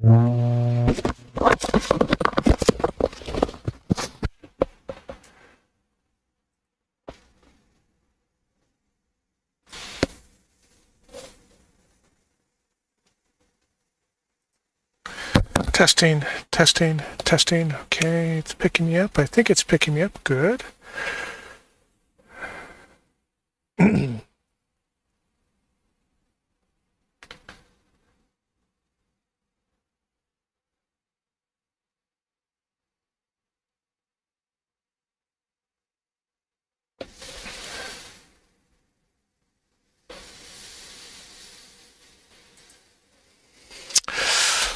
Testing, testing, testing. Okay, it's picking me up. I think it's picking me up. Good.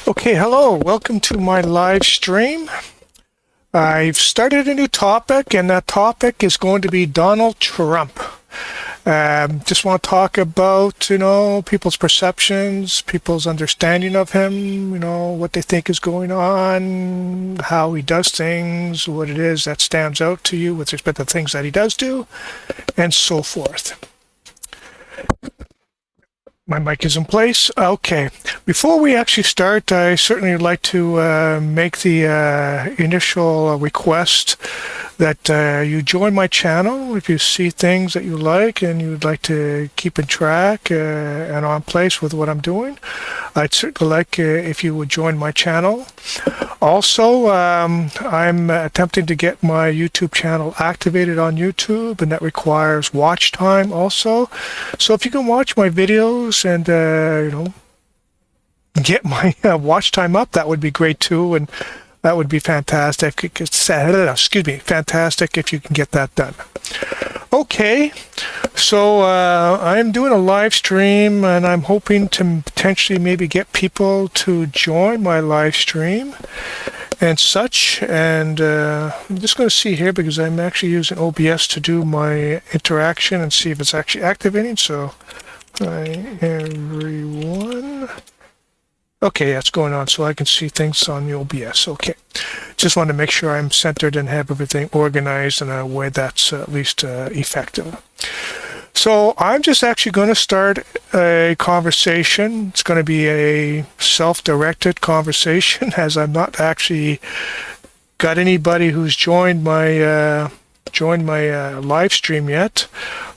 Okay, hello. Welcome to my live stream. I've started a new topic, and that topic is going to be Donald Trump. Just want to talk about, people's perceptions, people's understanding of him, what they think is going on, how he does things, what it is that stands out to you with respect to things that he does do, and so forth. My mic is in place. Okay. Before we actually start, I certainly would like to make the initial request that you join my channel if you see things that you like and you'd like to keep in track and on place with what I'm doing. I'd certainly like if you would join my channel. Also, I'm attempting to get my YouTube channel activated on YouTube, and that requires watch time also. So if you can watch my videos and, get my watch time up, that would be great too. And that would be fantastic. Fantastic if you can get that done. Okay, so I'm doing a live stream, and I'm hoping to potentially maybe get people to join my live stream and such. And I'm just going to see here because I'm actually using OBS to do my interaction and see if it's actually activating. So, hi everyone. Okay, that's going on, so I can see things on the OBS. Okay, just want to make sure I'm centered and have everything organized in a way that's at least effective. So I'm just actually going to start a conversation. It's going to be a self-directed conversation, as I'm not actually got anybody who's joined my live stream yet.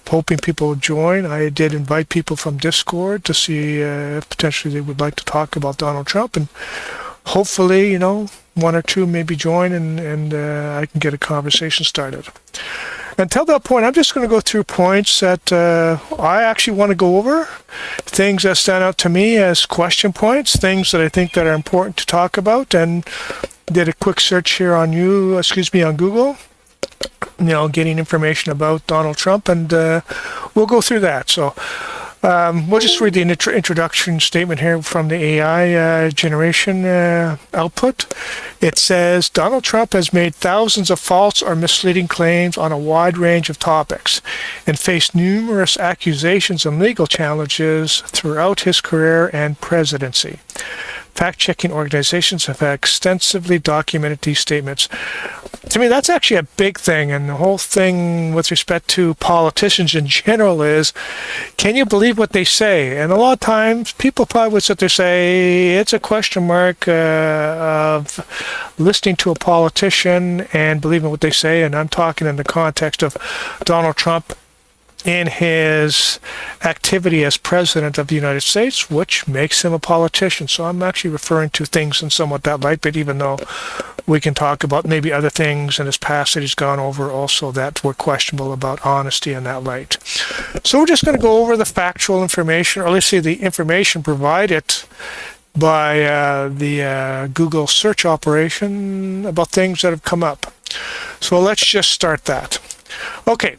Hoping people will join. I did invite people from Discord to see if potentially they would like to talk about Donald Trump, and hopefully, one or two maybe join and I can get a conversation started. Until that point, I'm just going to go through points that I actually want to go over, things that stand out to me as question points, things that I think that are important to talk about, and did a quick search here on Google. Getting information about Donald Trump, and we'll go through that. So we'll just read the introduction statement here from the AI generation output. It says, Donald Trump has made thousands of false or misleading claims on a wide range of topics and faced numerous accusations and legal challenges throughout his career and presidency. Fact-checking organizations have extensively documented these statements. To me, that's actually a big thing, and the whole thing with respect to politicians in general is, can you believe what they say? And a lot of times, people probably would sit there and say, it's a question mark of listening to a politician and believing what they say, and I'm talking in the context of Donald Trump in his activity as president of the United States, which makes him a politician. So I'm actually referring to things in somewhat that light, but even though we can talk about maybe other things in his past that he's gone over also that were questionable about honesty in that light. So we're just going to go over the factual information, or let's say the information provided by the Google search operation about things that have come up. So let's just start that. Okay,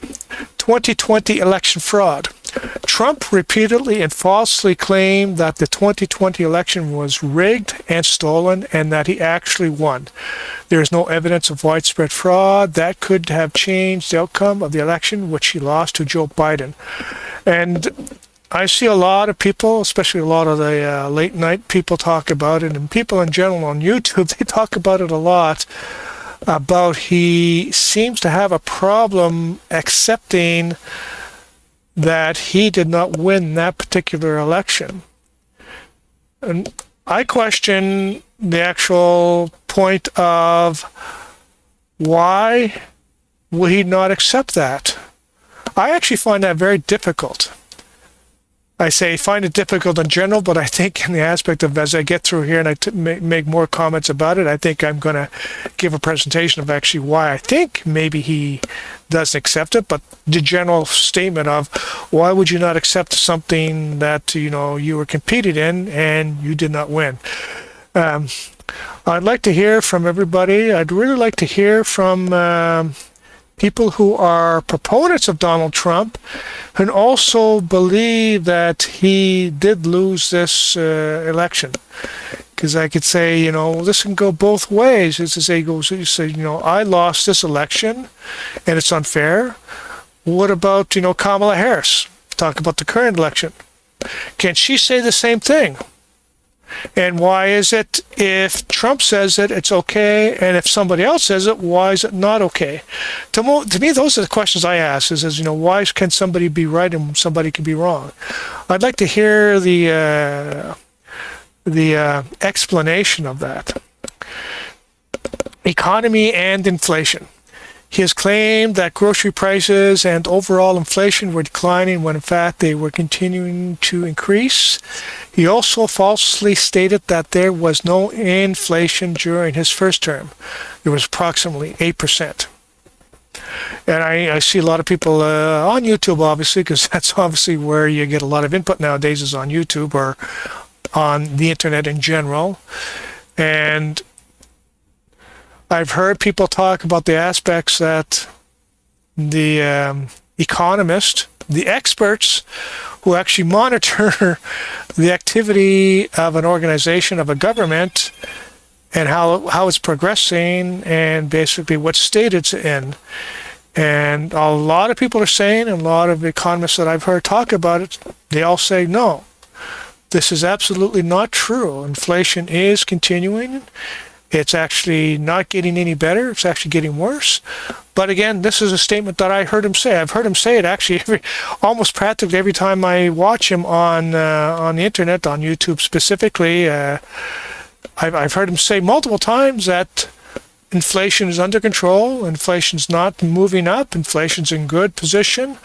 2020 election fraud. Trump repeatedly and falsely claimed that the 2020 election was rigged and stolen and that he actually won. There is no evidence of widespread fraud that could have changed the outcome of the election, which he lost to Joe Biden. And I see a lot of people, especially a lot of the late night people talk about it, and people in general on YouTube, they talk about it a lot, about he seems to have a problem accepting that he did not win that particular election. And I question the actual point of why would he not accept that. I actually find that very difficult. I say find it difficult in general, but I think in the aspect of as I get through here and I make more comments about it, I think I'm going to give a presentation of actually why I think maybe he doesn't accept it. But the general statement of why would you not accept something that you were competed in and you did not win. I'd like to hear from everybody. I'd really like to hear from people who are proponents of Donald Trump and also believe that he did lose this election. Because I could say, this can go both ways. It's to say, I lost this election and it's unfair. What about, Kamala Harris? Talk about the current election. Can she say the same thing? And why is it if Trump says it, it's okay, and if somebody else says it, why is it not okay? To me, those are the questions I ask, is why can somebody be right and somebody can be wrong? I'd like to hear the explanation of that. Economy and inflation. He has claimed that grocery prices and overall inflation were declining when in fact they were continuing to increase. He also falsely stated that there was no inflation during his first term. There was approximately 8%. And I see a lot of people on YouTube, obviously, because that's obviously where you get a lot of input nowadays, is on YouTube or on the internet in general. And I've heard people talk about the aspects that the economists, the experts who actually monitor the activity of an organization, of a government, and how it's progressing and basically what state it's in. And a lot of people are saying, and a lot of economists that I've heard talk about it, they all say, no, this is absolutely not true. Inflation is continuing. It's actually not getting any better. It's actually getting worse. But again, this is a statement that I heard him say. I've heard him say it actually almost practically every time I watch him on the internet, on YouTube specifically. I've heard him say multiple times that inflation is under control. Inflation's not moving up. Inflation's in good position.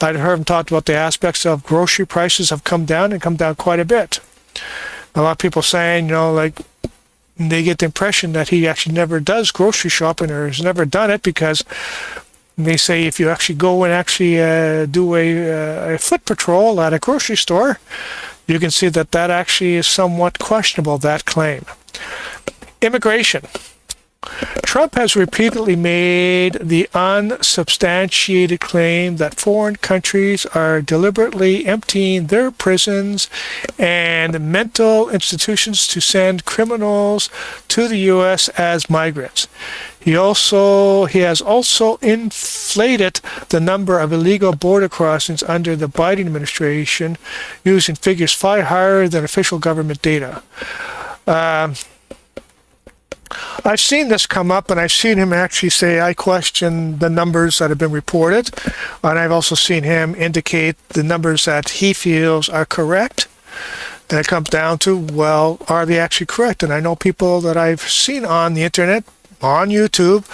I'd heard him talk about the aspects of grocery prices have come down and come down quite a bit. A lot of people saying, they get the impression that he actually never does grocery shopping or has never done it, because they say if you actually go and actually do a foot patrol at a grocery store, you can see that actually is somewhat questionable, that claim. Immigration. Trump has repeatedly made the unsubstantiated claim that foreign countries are deliberately emptying their prisons and mental institutions to send criminals to the U.S. as migrants. He has also inflated the number of illegal border crossings under the Biden administration, using figures far higher than official government data. I've seen this come up, and I've seen him actually say, I question the numbers that have been reported, and I've also seen him indicate the numbers that he feels are correct. And it comes down to, well, are they actually correct? And I know people that I've seen on the internet, on YouTube,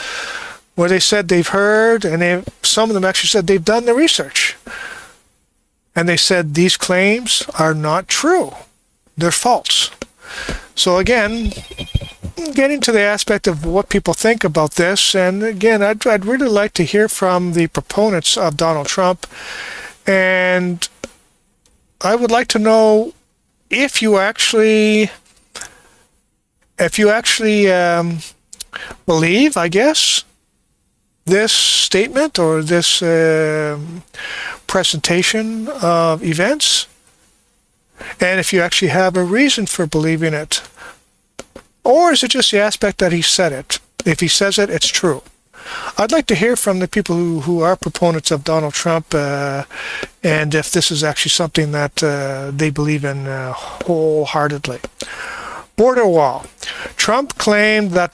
where they said they've heard, and some of them actually said they've done the research. And they said these claims are not true. They're false. So again, getting to the aspect of what people think about this, and again, I'd really like to hear from the proponents of Donald Trump, and I would like to know if you actually believe, I guess, this statement or this presentation of events, and if you actually have a reason for believing it. Or is it just the aspect that he said it? If he says it, it's true. I'd like to hear from the people who are proponents of Donald Trump, and if this is actually something that they believe in wholeheartedly. Border wall. Trump claimed that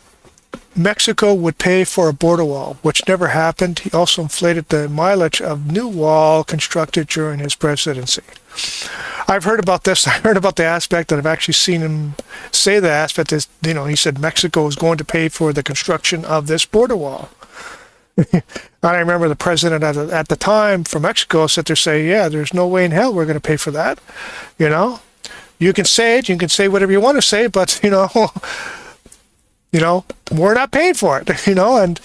Mexico would pay for a border wall, which never happened. He also inflated the mileage of new wall constructed during his presidency. I've heard about this. I heard about the aspect that I've actually seen him say the aspect is, he said Mexico is going to pay for the construction of this border wall. And I remember the president at the time from Mexico said there say, yeah, there's no way in hell we're going to pay for that. You can say it, you can say whatever you want to say, but we're not paying for it. And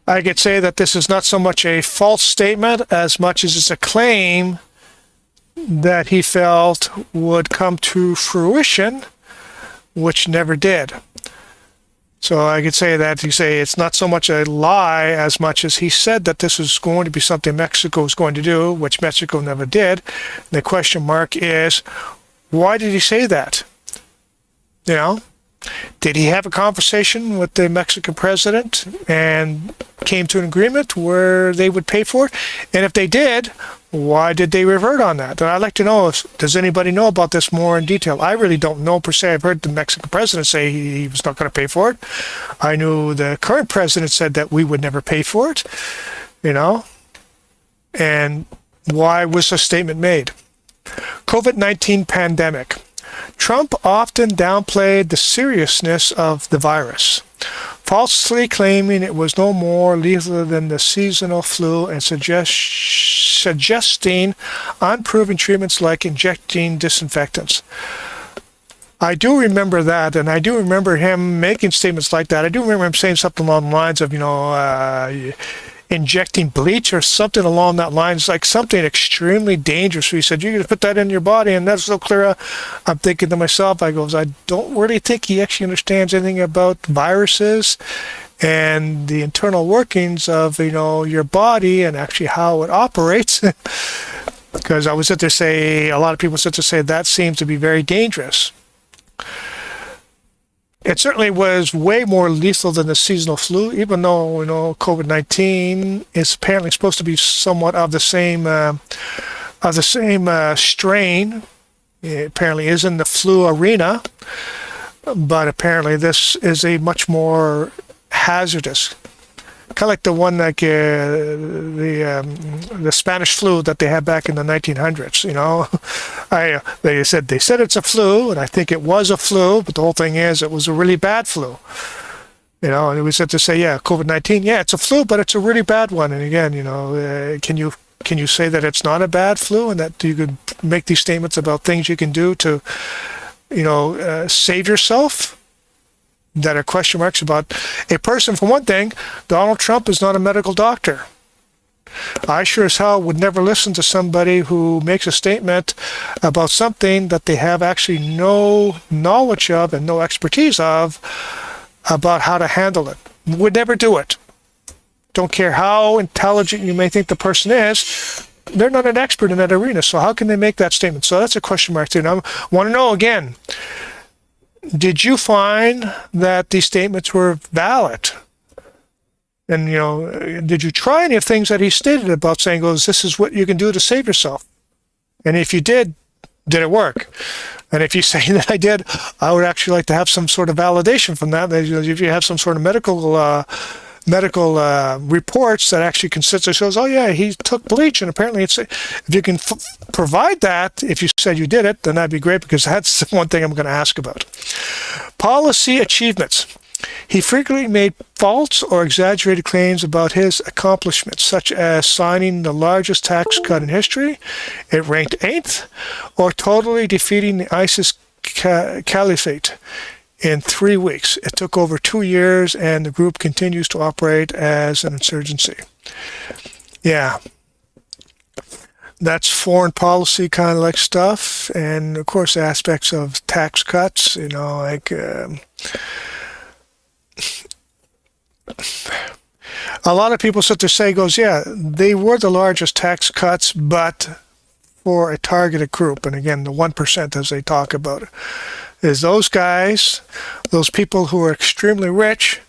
I could say that this is not so much a false statement as much as it's a claim that he felt would come to fruition, which never did. So I could say that it's not so much a lie as much as he said that this was going to be something Mexico was going to do, which Mexico never did. The question mark is, why did he say that? Did he have a conversation with the Mexican president and came to an agreement where they would pay for it? And if they did, why did they revert on that? And I'd like to know, does anybody know about this more in detail? I really don't know per se. I've heard the Mexican president say he was not going to pay for it. I knew the current president said that we would never pay for it, And why was a statement made? COVID-19 pandemic. Trump often downplayed the seriousness of the virus, falsely claiming it was no more lethal than the seasonal flu and suggesting unproven treatments like injecting disinfectants. I do remember that, and I do remember him making statements like that. I do remember him saying something along the lines of, injecting bleach or something along that line. It's like something extremely dangerous. So he said, you're going to put that in your body and that's so clear. I'm thinking to myself, I don't really think he actually understands anything about viruses and the internal workings of, your body and actually how it operates. Because a lot of people sit there say that seems to be very dangerous. It certainly was way more lethal than the seasonal flu, even though COVID-19 is apparently supposed to be somewhat of the same strain. It apparently is in the flu arena, but apparently this is a much more hazardous, kind of like the one the Spanish flu that they had back in the 1900s. They said it's a flu, and I think it was a flu, but the whole thing is it was a really bad flu. And it was said to say, yeah, COVID-19, yeah, it's a flu, but it's a really bad one. And again, can you say that it's not a bad flu, and that you could make these statements about things you can do to, save yourself? That are question marks about a person. For one thing, Donald Trump is not a medical doctor. I sure as hell would never listen to somebody who makes a statement about something that they have actually no knowledge of and no expertise of about how to handle it. Would never do it. Don't care how intelligent you may think the person is, they're not an expert in that arena, so how can they make that statement? So that's a question mark too. Now, I want to know again, did you find that these statements were valid? And, did you try any of things that he stated about saying, this is what you can do to save yourself? And if you did it work? And if you say that I did, I would actually like to have some sort of validation from that. If you have some sort of medical reports that actually consist shows, oh yeah, he took bleach, and apparently if you can provide that, if you said you did it, then that'd be great, because that's one thing I'm going to ask about. Policy achievements. He frequently made false or exaggerated claims about his accomplishments, such as signing the largest tax cut in history, it ranked 8th, or totally defeating the ISIS caliphate in 3 weeks. It took over 2 years, and the group continues to operate as an insurgency. Yeah. That's foreign policy kind of like stuff. And of course, aspects of tax cuts, a lot of people sit there say, yeah, they were the largest tax cuts, but for a targeted group. And again, the 1%, as they talk about it, is those guys, those people who are extremely rich,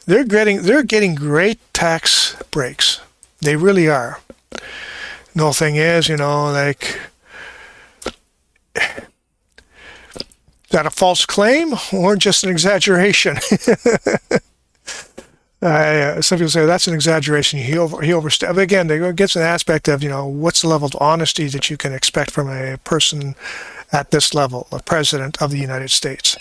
they're getting great tax breaks. They really are. The whole thing is, is that a false claim or just an exaggeration? Some people say that's an exaggeration. He overstepped. But again, there gets an aspect of, what's the level of honesty that you can expect from a person at this level, the President of the United States.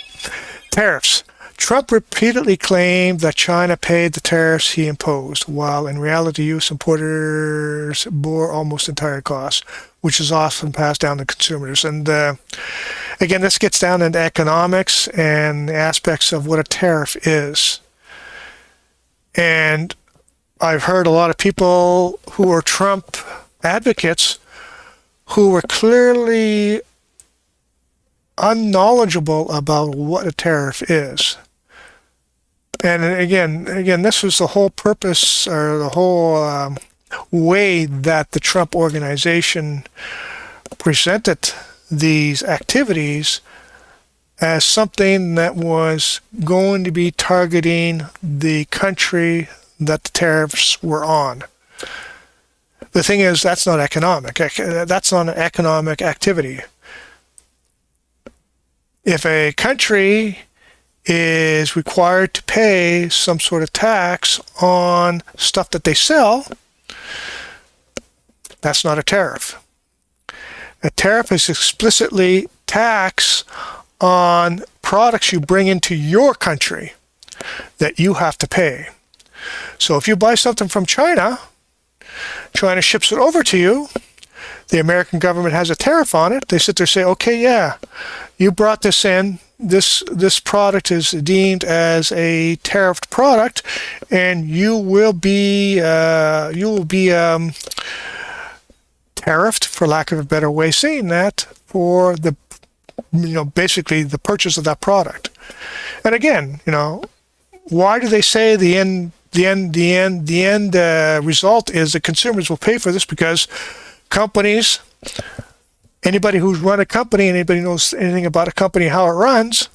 Tariffs. Trump repeatedly claimed that China paid the tariffs he imposed, while in reality U.S. importers bore almost entire costs, which is often passed down to consumers. And again, this gets down into economics and aspects of what a tariff is. And I've heard a lot of people who are Trump advocates who were clearly unknowledgeable about what a tariff is. And again, this was the whole purpose, or the whole way that the Trump organization presented these activities as something that was going to be targeting the country that the tariffs were on. The thing is, that's not economic. That's not an economic activity. If a country is required to pay some sort of tax on stuff that they sell, that's not a tariff. A tariff is explicitly tax on products you bring into your country that you have to pay. So if you buy something from China, China ships it over to you, the American government has a tariff on it. They sit there and say, okay, yeah, you brought this in. This product is deemed as a tariffed product, and you will be tariffed, for lack of a better way of saying that, for the basically the purchase of that product. And again, why do they say the end result is the consumers will pay for this? Because companies, anybody who's run a company, anybody knows anything about a company, how it runs,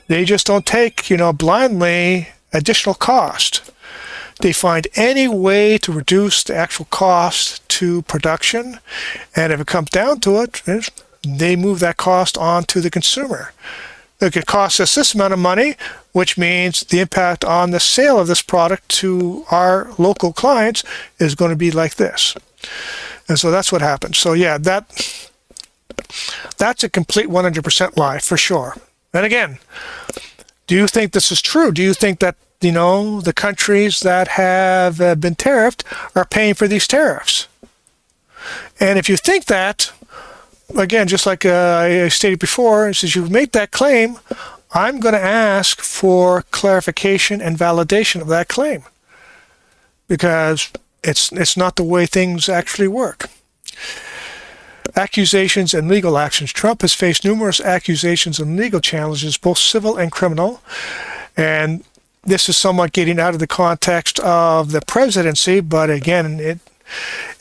they just don't take, blindly additional cost. They find any way to reduce the actual cost to production, and if it comes down to it, they move that cost on to the consumer. It could cost us this amount of money, which means the impact on the sale of this product to our local clients is going to be like this. And so that's what happens. So yeah, that's a complete 100% lie for sure. And again, do you think this is true? Do you think that, the countries that have been tariffed are paying for these tariffs? And if you think that, again, just like I stated before, since you've made that claim, I'm going to ask for clarification and validation of that claim, because it's not the way things actually work. Accusations and legal actions. Trump has faced numerous accusations and legal challenges, both civil and criminal, and this is somewhat getting out of the context of the presidency, but again, it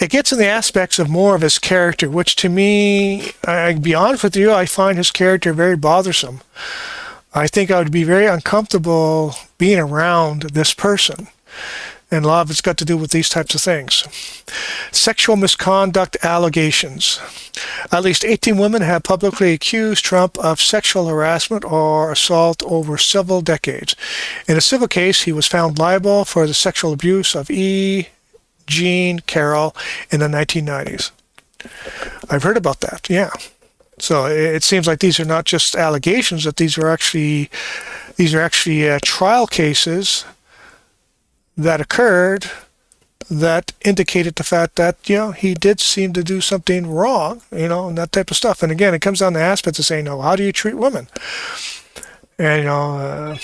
gets in the aspects of more of his character, which to me, I'll be honest with you, I find his character very bothersome. I think I would be very uncomfortable being around this person. And a lot of it's got to do with these types of things. Sexual misconduct allegations. At least 18 women have publicly accused Trump of sexual harassment or assault over several decades. In a civil case, he was found liable for the sexual abuse of E. Jean Carroll in the 1990s. I've heard about that, yeah. So it seems like these are not just allegations, that these are actually trial cases that occurred that indicated the fact that, he did seem to do something wrong, and that type of stuff. And again, it comes down to aspects of saying, how do you treat women? And,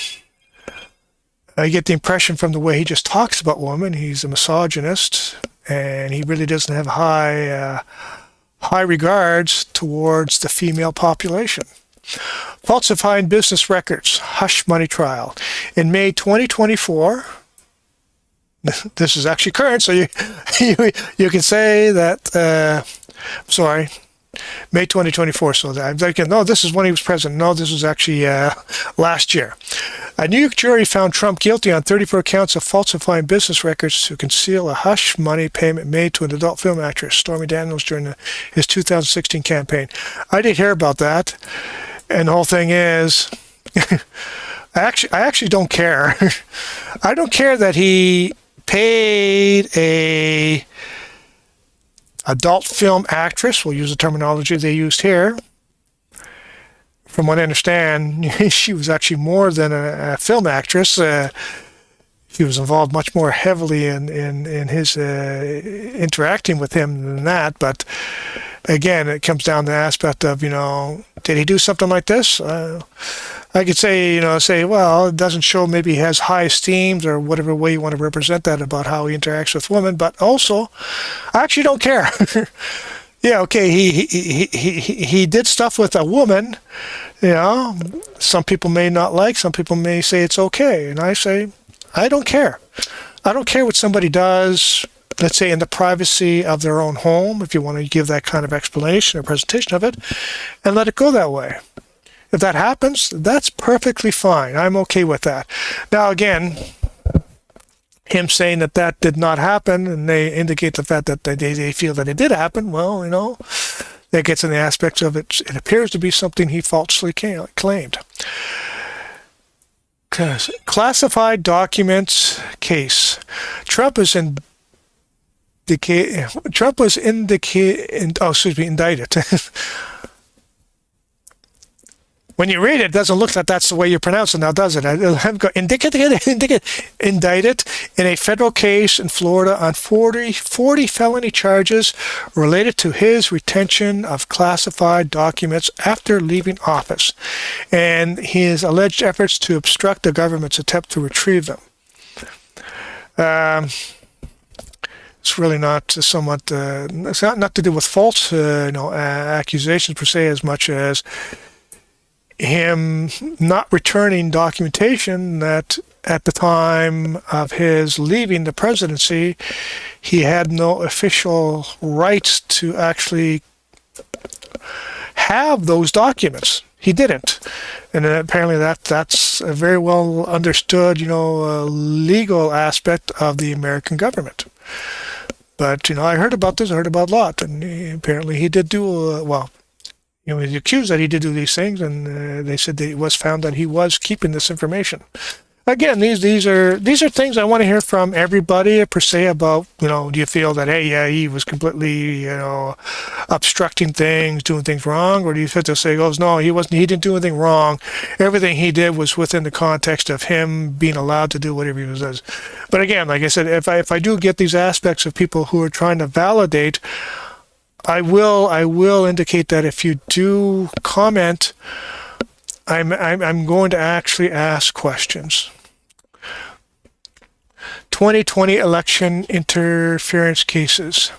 I get the impression from the way he just talks about women, he's a misogynist, and he really doesn't have high regards towards the female population. Falsifying business records, hush money trial. In May 2024, this is actually current, so you can say that, May 2024, so I'm thinking, no, this is when he was president. No, this was actually last year. A New York jury found Trump guilty on 34 counts of falsifying business records to conceal a hush money payment made to an adult film actress, Stormy Daniels, during his 2016 campaign. I did hear about that, and the whole thing is, I actually don't care. I don't care that he paid a adult film actress, we'll use the terminology they used here. From what I understand, she was actually more than a film actress. She was involved much more heavily in his interacting with him than that. But again, it comes down to the aspect of, did he do something like this? I could say, well, it doesn't show maybe he has high esteems or whatever way you want to represent that about how he interacts with women. But also, I actually don't care. Yeah, okay, he did stuff with a woman, some people may not like, some people may say it's okay, and I say, I don't care. I don't care what somebody does, let's say in the privacy of their own home, if you want to give that kind of explanation or presentation of it, and let it go that way. If that happens, that's perfectly fine. I'm okay with that. Now, again, him saying that did not happen, and they indicate the fact that they feel that it did happen, well, that gets in the aspects of it. It appears to be something he falsely claimed. Classified documents case. Trump was indicted. When you read it, it doesn't look like that's the way you pronounce it now, does it? Indicted in a federal case in Florida on 40 felony charges related to his retention of classified documents after leaving office and his alleged efforts to obstruct the government's attempt to retrieve them. It's really not somewhat, it's not to do with false accusations per se as much as him not returning documentation that at the time of his leaving the presidency, he had no official rights to actually have those documents. He didn't. And apparently that's a very well understood, legal aspect of the American government. But, I heard about this, I heard about a lot, and apparently he did do, he was accused that he did do these things, and they said that it was found that he was keeping this information. Again, these are things I want to hear from everybody per se about, do you feel that, hey, yeah, he was completely, obstructing things, doing things wrong, or do you feel to say, oh, no, he didn't do anything wrong. Everything he did was within the context of him being allowed to do whatever he does. But again, like I said, if I do get these aspects of people who are trying to validate, I will indicate that if you do comment, I'm going to actually ask questions. 2020 election interference cases.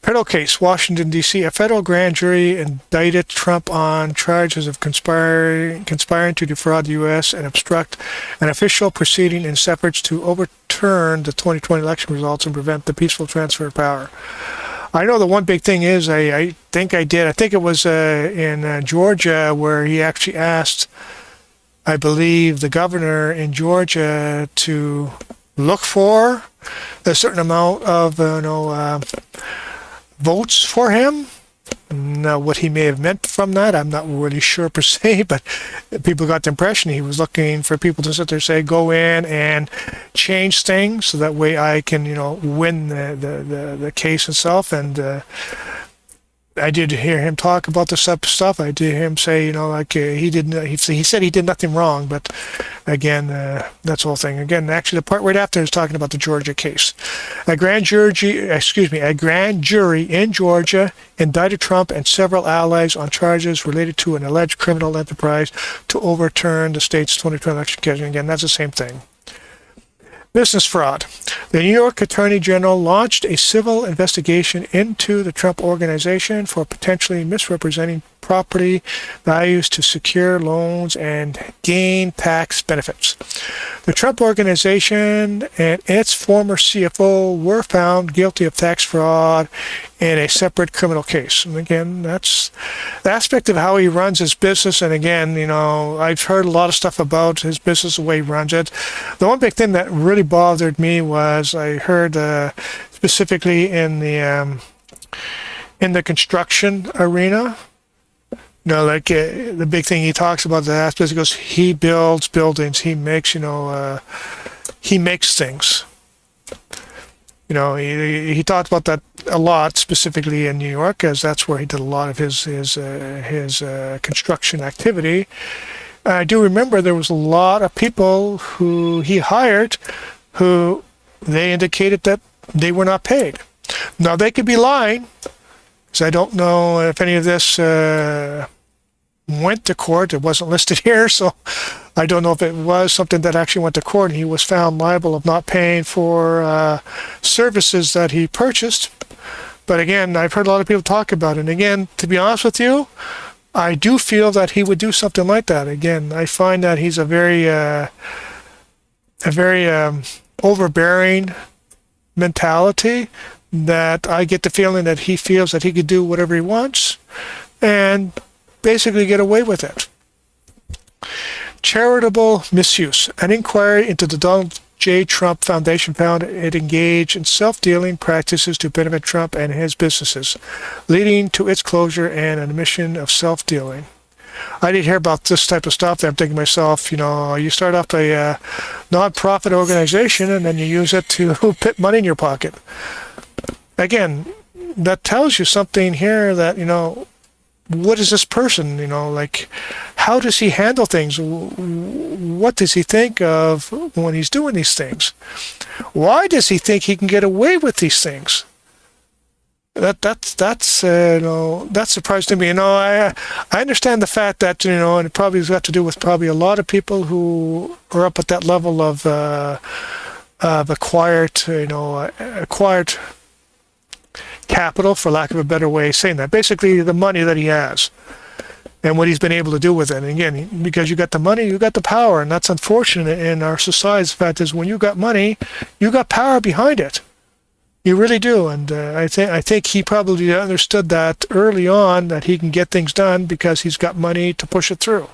Federal case, Washington, D.C. A federal grand jury indicted Trump on charges of conspiring to defraud the U.S. and obstruct an official proceeding in efforts to overturn the 2020 election results and prevent the peaceful transfer of power. I know the one big thing is I think it was in Georgia where he actually asked, I believe, the governor in Georgia to look for a certain amount of votes for him. Now, what he may have meant from that, I'm not really sure per se, but people got the impression he was looking for people to sit there and say, go in and change things so that way I can, win the case itself. And I did hear him talk about this type of stuff. I did hear him say, he said he did nothing wrong, but again, that's the whole thing. Again, actually, the part right after is talking about the Georgia case. A grand jury in Georgia indicted Trump and several allies on charges related to an alleged criminal enterprise to overturn the state's 2020 election case. Again, that's the same thing. Business fraud. The New York Attorney General launched a civil investigation into the Trump Organization for potentially misrepresenting property values to secure loans and gain tax benefits. The Trump Organization and its former CFO were found guilty of tax fraud in a separate criminal case. And again, that's the aspect of how he runs his business. And again, I've heard a lot of stuff about his business, the way he runs it. The one big thing that really bothered me was I heard specifically in the construction arena, like the big thing he talks about the aspect, he goes, he builds buildings, he makes, he makes things. He talked about that a lot, specifically in New York, as that's where he did a lot of his construction activity. I do remember there was a lot of people who he hired who they indicated that they were not paid. Now, they could be lying, because I don't know if any of this went to court. It wasn't listed here, so I don't know if it was something that actually went to court and he was found liable of not paying for services that he purchased. But again, I've heard a lot of people talk about it. And again, to be honest with you, I do feel that he would do something like that. Again, I find that he's a very overbearing mentality, that I get the feeling that he feels that he could do whatever he wants and basically get away with it. Charitable misuse. An inquiry into the Donald J. Trump Foundation found it engaged in self-dealing practices to benefit Trump and his businesses, leading to its closure and an admission of self-dealing. I did hear about this type of stuff. I'm thinking to myself, you start up a non-profit organization and then you use it to put money in your pocket. Again, that tells you something here that, what is this person, how does he handle things? What does he think of when he's doing these things? Why does he think he can get away with these things? That's surprising to me. I understand the fact that, and it probably has got to do with probably a lot of people who are up at that level of acquired capital, for lack of a better way of saying that. Basically, the money that he has and what he's been able to do with it. And again, because you got the money, you got the power, and that's unfortunate in our society. The fact is, when you got money, you got power behind it. You really do. And I think he probably understood that early on, that he can get things done because he's got money to push it through.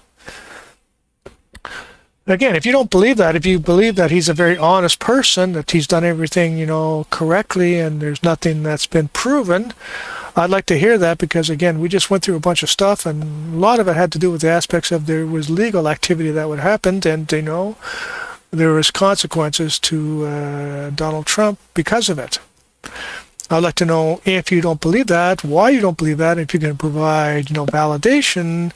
Again, if you don't believe that, if you believe that he's a very honest person, that he's done everything, correctly, and there's nothing that's been proven, I'd like to hear that, because again, we just went through a bunch of stuff, and a lot of it had to do with the aspects of there was legal activity that would happen, and there was consequences to Donald Trump because of it. I'd like to know, if you don't believe that, why you don't believe that, if you can provide, validation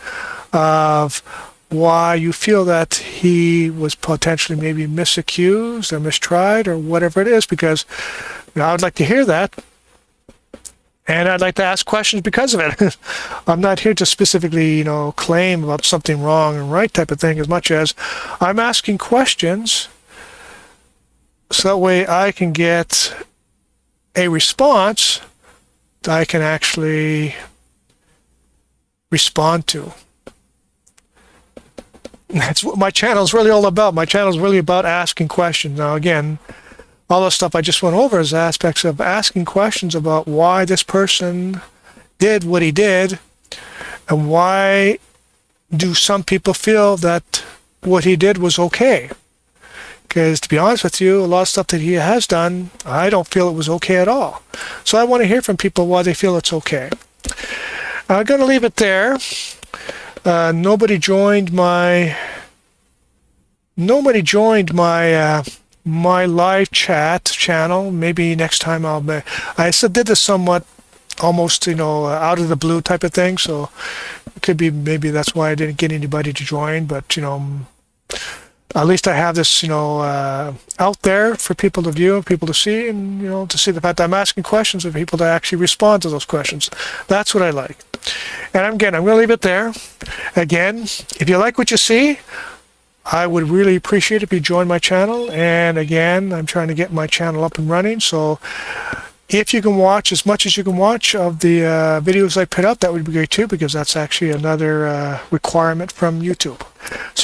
of why you feel that he was potentially maybe misaccused or mistried or whatever it is, because I would like to hear that, and I'd like to ask questions because of it. I'm not here to specifically, claim about something wrong and right type of thing, as much as I'm asking questions so that way I can get a response that I can actually respond to. That's what my channel is really all about. My channel is really about asking questions. Now, again, all the stuff I just went over is aspects of asking questions about why this person did what he did, and why do some people feel that what he did was okay. Because to be honest with you, a lot of stuff that he has done, I don't feel it was okay at all. So I want to hear from people why they feel it's okay. I'm going to leave it there. Nobody joined my my live chat channel. Maybe next time I did this somewhat almost out of the blue type of thing, so it could be maybe that's why I didn't get anybody to join, but at least I have this out there for people to view, people to see, and to see the fact that I'm asking questions of people to actually respond to those questions. That's what I like. And I'm going to leave it there. Again, if you like what you see, I would really appreciate it if you join my channel. And again, I'm trying to get my channel up and running. So if you can watch as much as you can watch of the videos I put out, that would be great too, because that's actually another requirement from YouTube. So